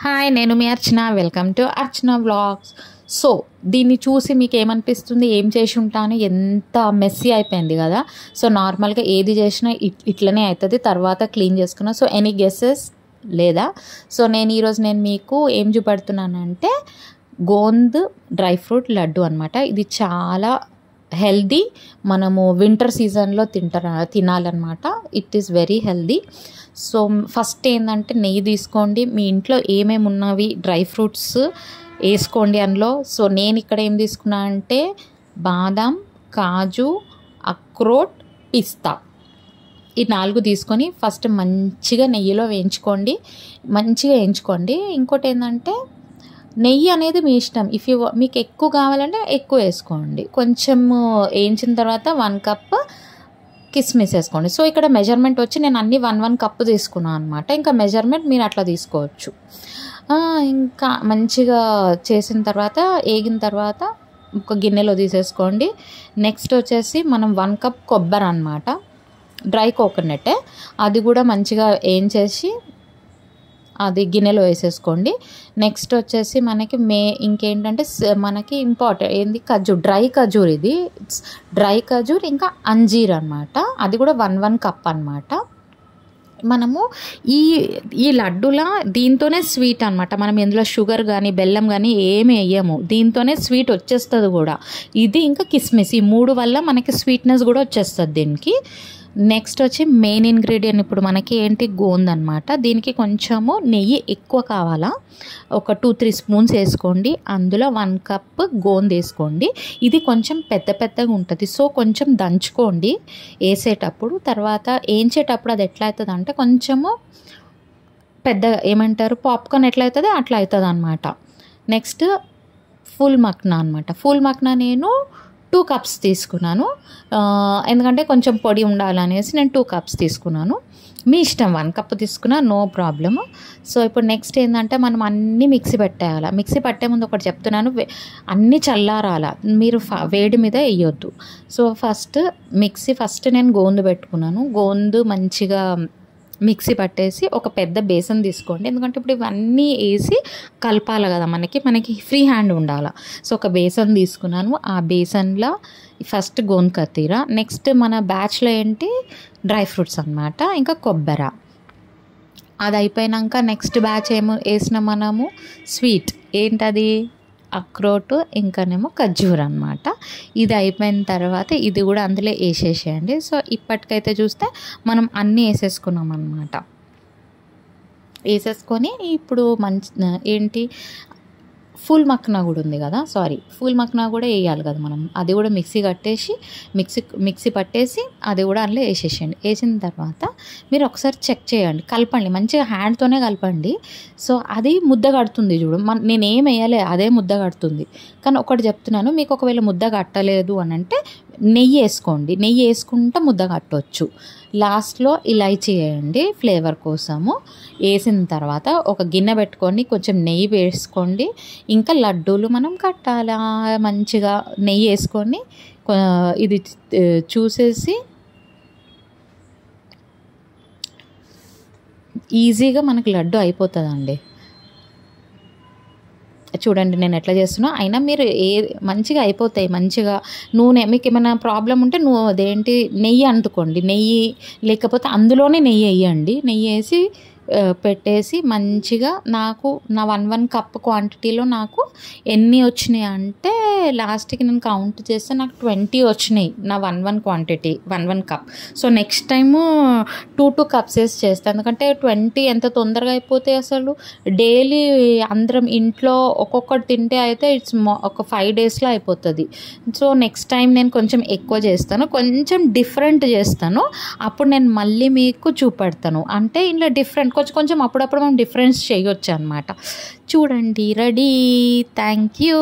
Hi, నేను మీ Archana. Welcome to Archana vlogs. So దీన్ని చూసి మీకు ఏమనిపిస్తుంది, ఏం చేసి ఉంటాను, ఎంత మెస్సీ అయిపోయింది కదా. సో నార్మల్గా ఏది చేసినా ఇట్లనే అవుతుంది, తర్వాత క్లీన్ చేసుకున్నా. సో ఎనీ గెస్సెస్ లేదా? సో ఈరోజు నేను మీకు ఏం చూపెడుతున్నానంటే గోంద్ డ్రై ఫ్రూట్ లడ్డు అనమాట. ఇది చాలా హెల్దీ, మనము వింటర్ సీజన్లో తినాలన్నమాట. It is very healthy. So first ఏంటంటే నెయ్యి తీసుకోండి, మీ ఇంట్లో ఏమేమి ఉన్నవి డ్రై ఫ్రూట్స్ వేసుకోండి అందులో. సో నేను ఇక్కడ ఏం తీసుకున్నా అంటే బాదం, కాజు, అక్రోట్, పిస్తా, ఈ 4 తీసుకొని ఫస్ట్ మంచిగా నెయ్యిలో వేయించుకోండి. ఇంకోటి ఏంటంటే నెయ్యి అనేది మీ ఇష్టం. మీకు ఎక్కువ కావాలంటే ఎక్కువ వేసుకోండి. కొంచెం వేయించిన తర్వాత 1 కప్ కిస్మిస్ వేసుకోండి. సో ఇక్కడ మెజర్మెంట్ వచ్చి నేను అన్ని 1 కప్పు తీసుకున్నాను అనమాట. ఇంకా మెజర్మెంట్ మీరు అట్లా తీసుకోవచ్చు. ఇంకా మంచిగా చేసిన తర్వాత వేగిన తర్వాత ఒక గిన్నెలో తీసేసుకోండి. నెక్స్ట్ వచ్చేసి మనం 1 కప్ కొబ్బరి అనమాట, డ్రై కోకోనట్, అది కూడా మంచిగా వేయించేసి అది గిన్నెలో వేసేసుకోండి. నెక్స్ట్ వచ్చేసి ఇంకేంటంటే మనకి ఇంపార్టెంట్ ఏంది, డ్రై ఖజూర్. ఇది డ్రై ఖజూర్ ఇంకా అంజీర్ అనమాట, అది కూడా 1 కప్ అనమాట. మనము ఈ లడ్డూలా దీంతోనే స్వీట్ అనమాట. మనం ఇందులో షుగర్ కానీ బెల్లం కానీ ఏమి వేయము, దీంతోనే స్వీట్ వచ్చేస్తుంది కూడా. ఇది ఇంకా కిస్మిస్, ఈ 3 వల్ల మనకి స్వీట్నెస్ కూడా వచ్చేస్తుంది దీనికి. నెక్స్ట్ వచ్చి మెయిన్ ఇంగ్రీడియంట్ ఇప్పుడు మనకి ఏంటి, గోంద్ అనమాట. దీనికి కొంచెము నెయ్యి ఎక్కువ కావాలా, ఒక 2-3 స్పూన్స్ వేసుకోండి. అందులో 1 కప్ గోంద్ వేసుకోండి. ఇది కొంచెం పెద్దగా ఉంటుంది, సో కొంచెం దంచుకోండి వేసేటప్పుడు. తర్వాత వేయించేటప్పుడు అది ఎట్లా అవుతుంది అంటే కొంచెము పెద్దగా, ఏమంటారు, పాప్కార్న్ ఎట్లా అవుతుంది అట్లా అవుతుంది అనమాట. నెక్స్ట్ ఫుల్ మక్నా అనమాట. ఫుల్ మక్నా నేను 2 కప్స్ తీసుకున్నాను, ఎందుకంటే కొంచెం పొడి ఉండాలనేసి నేను 2 కప్స్ తీసుకున్నాను. మీ ఇష్టం, 1 కప్ తీసుకున్నా నో ప్రాబ్లము. సో ఇప్పుడు నెక్స్ట్ ఏంటంటే మనం అన్నీ మిక్సీ పెట్టేయాలి. మిక్సీ పట్టే ముందు ఒకటి చెప్తున్నాను, అన్నీ చల్లారాల, మీరు వేడి మీద వేయొద్దు. సో ఫస్ట్ నేను గోందు పెట్టుకున్నాను. గోందు మంచిగా మిక్సీ పట్టేసి ఒక పెద్ద బేసన్ తీసుకోండి, ఎందుకంటే ఇప్పుడు ఇవన్నీ వేసి కలపాలి కదా, మనకి ఫ్రీ హ్యాండ్ ఉండాలి. సో ఒక బేసన్ తీసుకున్నాను, ఆ బేసన్లో ఫస్ట్ గోంద్ కతీర, నెక్స్ట్ మన బ్యాచ్లో ఏంటి డ్రై ఫ్రూట్స్ అనమాట, ఇంకా కొబ్బరి. అది అయిపోయాక నెక్స్ట్ బ్యాచ్ ఏమో వేసిన మనము స్వీట్, ఏంటది అక్రోట్, ఇంకానేమో ఖర్జూర్ అనమాట. ఇది అయిపోయిన తర్వాత ఇది కూడా అందులో వేసేసేయండి. సో ఇప్పటికైతే చూస్తే మనం అన్నీ వేసేసుకున్నాం అనమాట. వేసేసుకొని ఇప్పుడు ఏంటి ఫుల్ మక్నా కూడా ఉంది కదా, ఫుల్ మక్నా కూడా వేయాలి కదా మనం. అది కూడా మిక్సీ పట్టేసి అది కూడా అందులో వేసేసేయండి. వేసిన తర్వాత మీరు ఒకసారి చెక్ చేయండి, కలపండి, మంచిగా హ్యాండ్తోనే కలపండి. సో అది ముద్ద కడుతుంది చూడు, నేనేం వేయలే, అదే ముద్ద కడుతుంది. కానీ ఒకటి చెప్తున్నాను, మీకు ఒకవేళ ముద్ద కట్టలేదు అని అంటే నెయ్యి వేసుకోండి, నెయ్యి వేసుకుంటే ముద్ద కట్టవచ్చు. లాస్ట్లో ఇలాచీ వేయండి ఫ్లేవర్ కోసము. వేసిన తర్వాత ఒక గిన్నె పెట్టుకొని కొంచెం నెయ్యి వేసుకోండి. ఇంకా లడ్డూలు మనం కట్టాలా, మంచిగా నెయ్యి వేసుకొని ఇది చూసేసి ఈజీగా మనకి లడ్డు అయిపోతుందండి. చూడండి నేను ఎట్లా చేస్తున్నా, అయినా మీరు మంచిగా అయిపోతాయి. మంచిగా నూనె, మీకు ఏమైనా ప్రాబ్లం ఉంటే అదేంటి నెయ్యి అంటుకోండి, నెయ్యి లేకపోతే అందులోనే నెయ్యి వేయండి. నెయ్యి వేసి పెట్టేసి మంచిగా నాకు నా 1 కప్ క్వాంటిటీలో నాకు ఎన్ని వచ్చినాయి అంటే లాస్ట్కి నేను కౌంట్ చేస్తే నాకు 20 వచ్చినాయి నా 1 quantity, 1 cup. So next time 2 cups వేసి చేస్తాను, ఎందుకంటే 20 ఎంత తొందరగా అయిపోతాయి అసలు. డైలీ అందరం ఇంట్లో ఒక్కొక్కటి తింటే అయితే ఒక 5 డేస్లో అయిపోతుంది. సో నెక్స్ట్ టైం నేను కొంచెం ఎక్కువ చేస్తాను, కొంచెం డిఫరెంట్ చేస్తాను, అప్పుడు నేను మళ్ళీ మీకు చూపెడతాను. అంటే ఇంట్లో డిఫరెంట్ కొంచెం అప్పుడప్పుడు మనం డిఫరెన్స్ చేయొచ్చు అనమాట. చూడండి రెడీ. Thank you.